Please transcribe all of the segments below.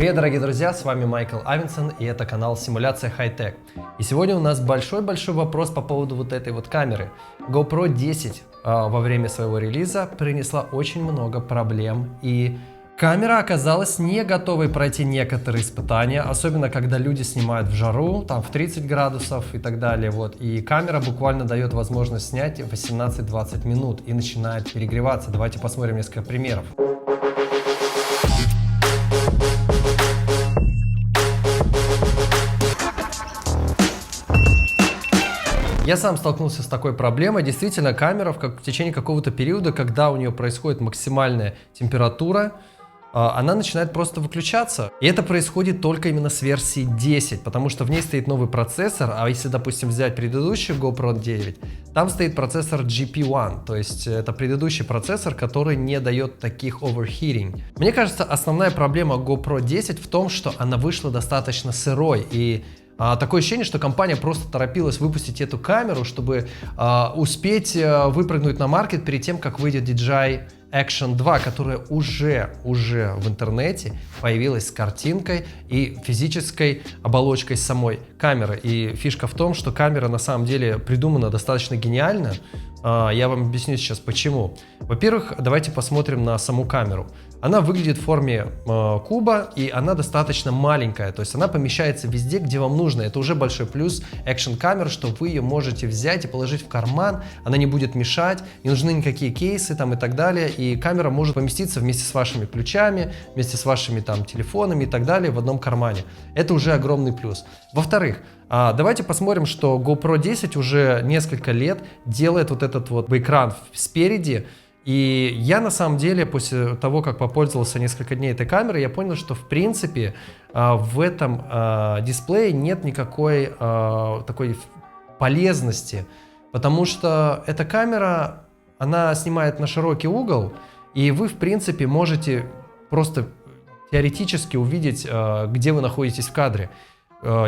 Привет, дорогие друзья, с вами Майкл Авинсон, и это канал Симуляция Хай-Тек. И сегодня у нас большой-большой вопрос по поводу вот этой вот камеры. GoPro 10 во время своего релиза принесла очень много проблем, и камера оказалась не готовой пройти некоторые испытания, особенно когда люди снимают в жару, там в 30 градусов и так далее. Вот. И камера буквально дает возможность снять 18-20 минут и начинает перегреваться. Давайте посмотрим несколько примеров. Я сам столкнулся с такой проблемой. Действительно, камера в течение какого-то периода, когда у нее происходит максимальная температура, она начинает просто выключаться. И это происходит только именно с версии 10, потому что в ней стоит новый процессор, а если, допустим, взять предыдущую GoPro 9, там стоит процессор GP1, то есть это предыдущий процессор, который не дает таких overheating. Мне кажется, основная проблема GoPro 10 в том, что она вышла достаточно сырой, и такое ощущение, что компания просто торопилась выпустить эту камеру, чтобы успеть выпрыгнуть на маркет перед тем, как выйдет DJI Action 2, которая уже в интернете появилась с картинкой и физической оболочкой самой камеры. И фишка в том, что камера на самом деле придумана достаточно гениально. Я вам объясню сейчас почему. Во-первых, давайте посмотрим на саму камеру. Она выглядит в форме куба, и она достаточно маленькая, то есть она помещается везде, где вам нужно. Это уже большой плюс экшн камер, что вы ее можете взять и положить в карман, она не будет мешать, не нужны никакие кейсы там и так далее, и камера может поместиться вместе с вашими ключами, вместе с вашими там телефонами и так далее в одном кармане. Это уже огромный плюс. Во-вторых, давайте посмотрим, что GoPro 10 уже несколько лет делает вот этот вот экран спереди. И я на самом деле после того, как попользовался несколько дней этой камерой, я понял, что в принципе в этом дисплее нет никакой такой полезности, потому что эта камера, она снимает на широкий угол, и вы в принципе можете просто теоретически увидеть, где вы находитесь в кадре.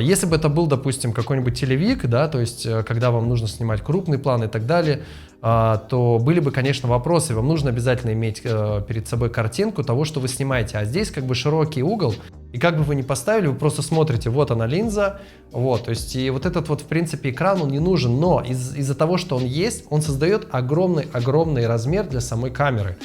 Если бы это был, допустим, какой-нибудь телевик, да, то есть когда вам нужно снимать крупный план и так далее, то были бы, конечно, вопросы. Вам нужно обязательно иметь перед собой картинку того, что вы снимаете. А здесь как бы широкий угол, и как бы вы ни поставили, вы просто смотрите, вот она линза, вот, то есть и вот этот вот, в принципе, экран, он не нужен, но из-за того, что он есть, он создает огромный размер для самой камеры.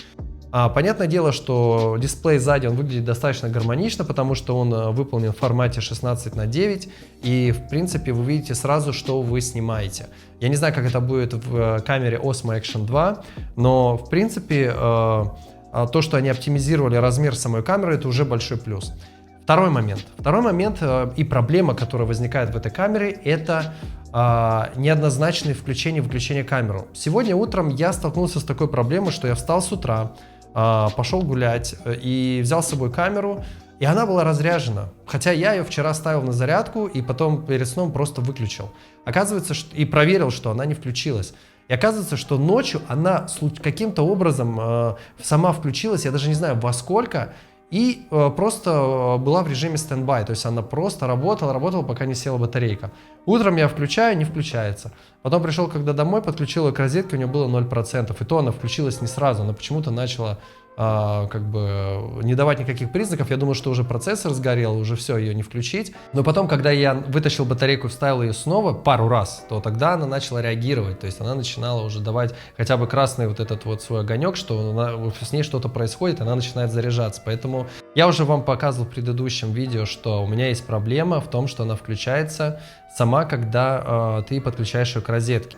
Понятное дело, что дисплей сзади он выглядит достаточно гармонично, потому что он выполнен в формате 16:9, и в принципе вы видите сразу, что вы снимаете. Я не знаю, как это будет в камере Osmo Action 2, но в принципе то, что они оптимизировали размер самой камеры, это уже большой плюс. Второй момент и проблема, которая возникает в этой камере, это неоднозначное включение-выключение камеры. Сегодня утром я столкнулся с такой проблемой, что я встал с утра, пошел гулять и взял с собой камеру, и она была разряжена. Хотя я ее вчера ставил на зарядку и потом перед сном просто выключил. Оказывается, и проверил, что она не включилась. И оказывается, что ночью она каким-то образом сама включилась, я даже не знаю во сколько, и просто была в режиме стендбай, то есть она просто работала, пока не села батарейка. Утром я включаю, не включается. Потом пришел, когда домой, подключил ее к розетке, у нее было 0%, и то она включилась не сразу, она почему-то начала как бы не давать никаких признаков. Я думал, что уже процессор сгорел, уже все, ее не включить. Но потом, когда я вытащил батарейку и вставил ее снова пару раз, то тогда она начала реагировать. То есть она начинала уже давать хотя бы красный вот этот вот свой огонек, что с ней что-то происходит, она начинает заряжаться. Поэтому я уже вам показывал в предыдущем видео, что у меня есть проблема в том, что она включается сама, когда ты подключаешь ее к розетке.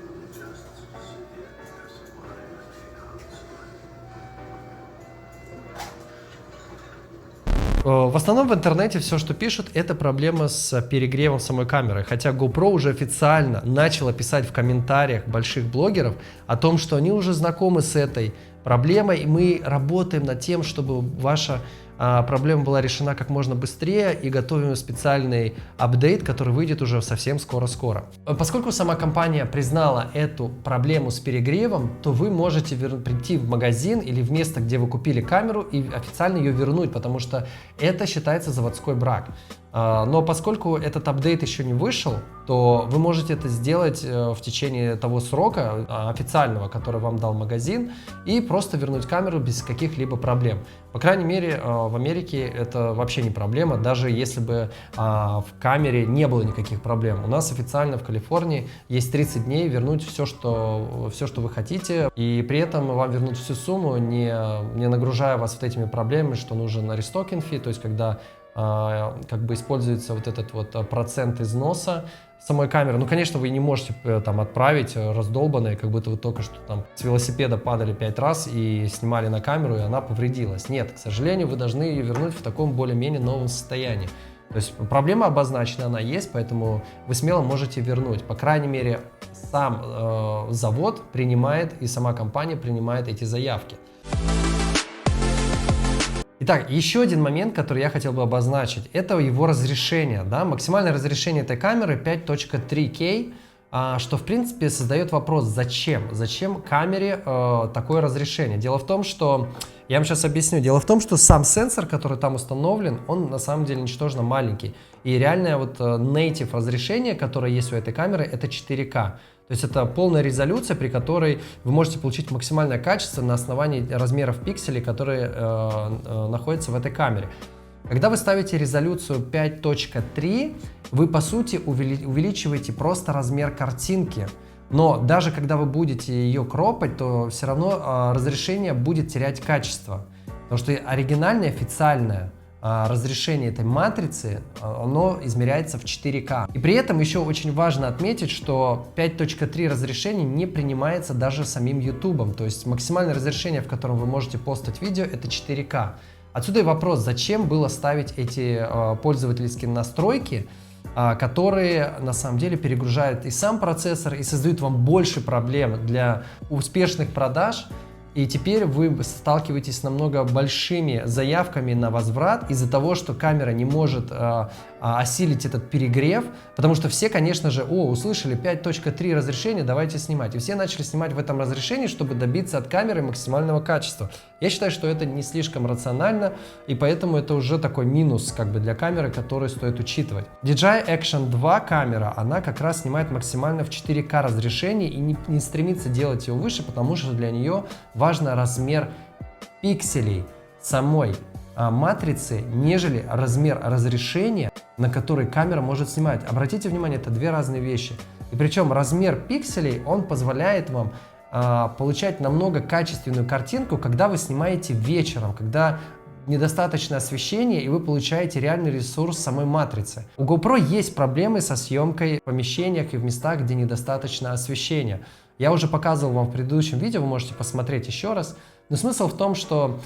В основном в интернете все, что пишут, это проблема с перегревом самой камеры. Хотя GoPro уже официально начала писать в комментариях больших блогеров о том, что они уже знакомы с этой проблемой, и мы работаем над тем, чтобы ваша проблема была решена как можно быстрее, и готовим специальный апдейт, который выйдет уже совсем скоро-скоро. Поскольку сама компания признала эту проблему с перегревом, то вы можете прийти в магазин или в место, где вы купили камеру, и официально ее вернуть, потому что это считается заводской брак. Но поскольку этот апдейт еще не вышел, то вы можете это сделать в течение того срока официального, который вам дал магазин, и просто вернуть камеру без каких-либо проблем. По крайней мере, в Америке это вообще не проблема, даже если бы в камере не было никаких проблем. У нас официально в Калифорнии есть 30 дней вернуть все, что вы хотите, и при этом вам вернуть всю сумму, не нагружая вас вот этими проблемами, что нужен рестокинг фи, то есть когда как бы используется вот этот вот процент износа самой камеры. Ну, конечно, вы не можете там отправить раздолбанные, как будто вы только что там с велосипеда падали 5 раз и снимали на камеру, и она повредилась. Нет, к сожалению, вы должны ее вернуть в таком более-менее новом состоянии. То есть проблема обозначена, она есть, поэтому вы смело можете вернуть. По крайней мере, сам завод принимает и сама компания принимает эти заявки. Итак, еще один момент, который я хотел бы обозначить, это его разрешение. Да? Максимальное разрешение этой камеры 5.3К, что в принципе создает вопрос, зачем? Зачем камере такое разрешение? Дело в том, что, я вам сейчас объясню, дело в том, что сам сенсор, который там установлен, он на самом деле ничтожно маленький. И реальное вот native разрешение, которое есть у этой камеры, это 4К. То есть это полная резолюция, при которой вы можете получить максимальное качество на основании размеров пикселей, которые находятся в этой камере. Когда вы ставите резолюцию 5.3, вы по сути увеличиваете просто размер картинки. Но даже когда вы будете ее кропать, то все равно разрешение будет терять качество. Потому что оригинальное, официальное разрешение этой матрицы, оно измеряется в 4К. И при этом еще очень важно отметить, что 5.3 разрешение не принимается даже самим YouTube. То есть максимальное разрешение, в котором вы можете постать видео, это 4К. Отсюда и вопрос, зачем было ставить эти пользовательские настройки, которые на самом деле перегружают и сам процессор, и создают вам больше проблем для успешных продаж. И теперь вы сталкиваетесь с намного большими заявками на возврат из-за того, что камера не может осилить этот перегрев, потому что все, конечно же, услышали 5.3 разрешение, давайте снимать. И все начали снимать в этом разрешении, чтобы добиться от камеры максимального качества. Я считаю, что это не слишком рационально, и поэтому это уже такой минус как бы для камеры, который стоит учитывать. DJI Action 2 камера, она как раз снимает максимально в 4К разрешении и не стремится делать его выше, потому что для нее важен размер пикселей самой матрицы, нежели размер разрешения, на который камера может снимать. Обратите внимание, это две разные вещи. И причем размер пикселей, он позволяет вам получать намного качественную картинку, когда вы снимаете вечером, когда недостаточно освещения, и вы получаете реальный ресурс самой матрицы. У GoPro есть проблемы со съемкой в помещениях и в местах, где недостаточно освещения. Я уже показывал вам в предыдущем видео, вы можете посмотреть еще раз. Но смысл в том, что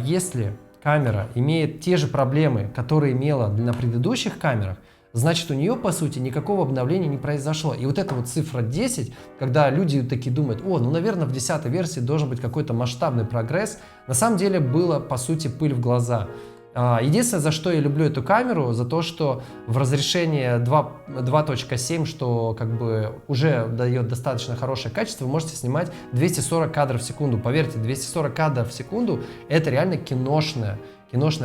если камера имеет те же проблемы, которые имела на предыдущих камерах, значит, у нее, по сути, никакого обновления не произошло. И вот эта вот цифра 10, когда люди такие думают, ну, наверное, в 10-й версии должен быть какой-то масштабный прогресс, на самом деле было, по сути, пыль в глаза. Единственное, за что я люблю эту камеру, за то, что в разрешении 2.7, что как бы уже дает достаточно хорошее качество, вы можете снимать 240 кадров в секунду. Поверьте, 240 кадров в секунду — это реально киношная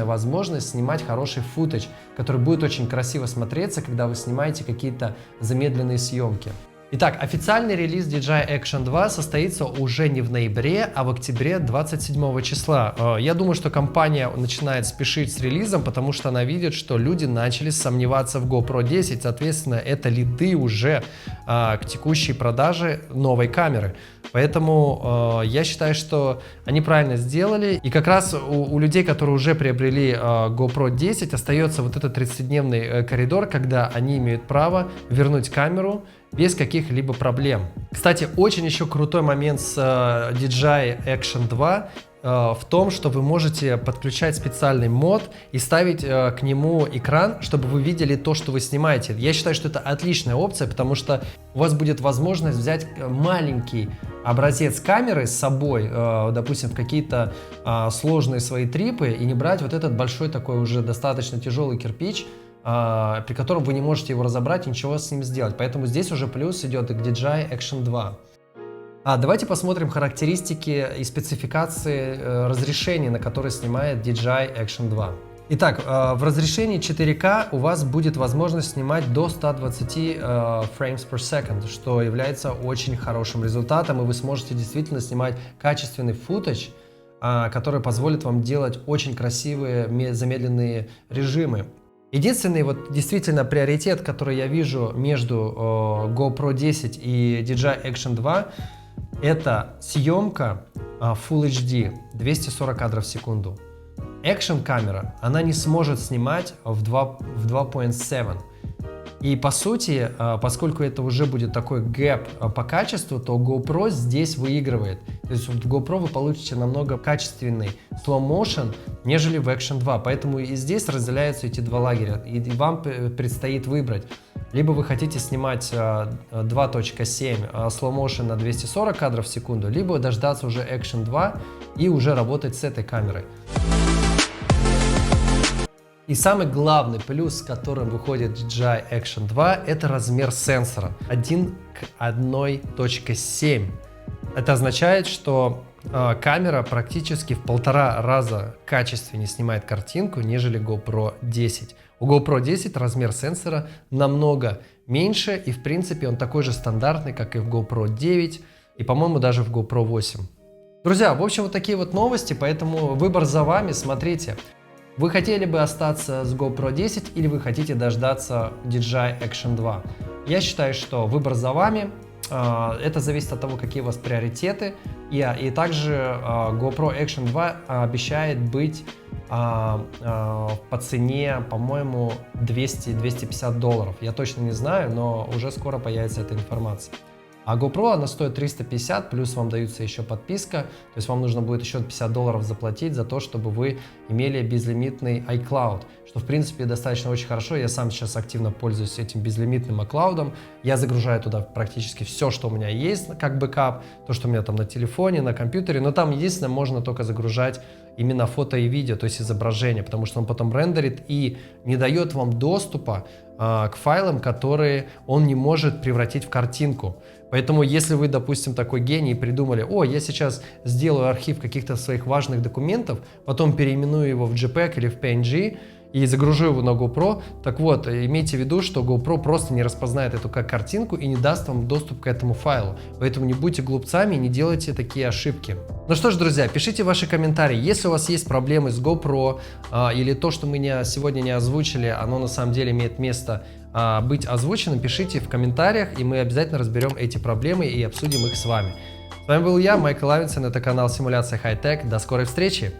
возможность снимать хороший футаж, который будет очень красиво смотреться, когда вы снимаете какие-то замедленные съемки. Итак, официальный релиз DJI Action 2 состоится уже не в ноябре, а в октябре 27 числа. Я думаю, что компания начинает спешить с релизом, потому что она видит, что люди начали сомневаться в GoPro 10. Соответственно, это лиды уже к текущей продаже новой камеры. Поэтому я считаю, что они правильно сделали. И как раз у людей, которые уже приобрели GoPro 10, остается вот этот 30-дневный коридор, когда они имеют право вернуть камеру без каких-либо проблем. Кстати, очень еще крутой момент с DJI Action 2 в том, что вы можете подключать специальный мод и ставить к нему экран, чтобы вы видели то, что вы снимаете. Я считаю, что это отличная опция, потому что у вас будет возможность взять маленький образец камеры с собой, допустим, в какие-то сложные свои трипы, и не брать вот этот большой такой уже достаточно тяжелый кирпич, при котором вы не можете его разобрать и ничего с ним сделать. Поэтому здесь уже плюс идет и к DJI Action 2. Давайте посмотрим характеристики и спецификации разрешения, на которые снимает DJI Action 2. Итак, в разрешении 4К у вас будет возможность снимать до 120 frames per second, что является очень хорошим результатом, и вы сможете действительно снимать качественный футаж, который позволит вам делать очень красивые замедленные режимы. Единственный вот действительно приоритет, который я вижу между GoPro 10 и DJI Action 2, это съемка Full HD 240 кадров в секунду. Action камера, она не сможет снимать в 2.7. И по сути, поскольку это уже будет такой гэп по качеству, то GoPro здесь выигрывает. То есть в GoPro вы получите намного качественный slow motion, нежели в Action 2. Поэтому и здесь разделяются эти два лагеря. И вам предстоит выбрать. Либо вы хотите снимать 2.7 slow motion на 240 кадров в секунду, либо дождаться уже Action 2 и уже работать с этой камерой. И самый главный плюс, с которым выходит DJI Action 2, это размер сенсора 1 к 1.7. Это означает, что камера практически в 1,5 раза качественнее снимает картинку, нежели GoPro 10. У GoPro 10 размер сенсора намного меньше, и в принципе он такой же стандартный, как и в GoPro 9, и, по-моему, даже в GoPro 8. Друзья, в общем, вот такие вот новости, поэтому выбор за вами, смотрите. Вы хотели бы остаться с GoPro 10 или вы хотите дождаться DJI Action 2? Я считаю, что выбор за вами. Это зависит от того, какие у вас приоритеты. И также GoPro Action 2 обещает быть по цене, по-моему, $200-250. Я точно не знаю, но уже скоро появится эта информация. А GoPro, она стоит 350, плюс вам дается еще подписка, то есть вам нужно будет еще $50 заплатить за то, чтобы вы имели безлимитный iCloud, что в принципе достаточно очень хорошо. Я сам сейчас активно пользуюсь этим безлимитным iCloud, я загружаю туда практически все, что у меня есть, как бэкап, то, что у меня там на телефоне, на компьютере, но там единственное, можно только загружать именно фото и видео, то есть изображение, потому что он потом рендерит и не дает вам доступа к файлам, которые он не может превратить в картинку. Поэтому, если вы, допустим, такой гений и придумали, о, я сейчас сделаю архив каких-то своих важных документов, потом переименую его в JPEG или в PNG и загружу его на GoPro, так вот, имейте в виду, что GoPro просто не распознает эту как картинку и не даст вам доступ к этому файлу. Поэтому не будьте глупцами и не делайте такие ошибки. Ну что ж, друзья, пишите ваши комментарии. Если у вас есть проблемы с GoPro или то, что мы сегодня не озвучили, оно на самом деле имеет место быть озвученным, пишите в комментариях, и мы обязательно разберем эти проблемы и обсудим их с вами. С вами был я, Майкл Лавинсон, это канал Симуляция Хай-Тек. До скорой встречи!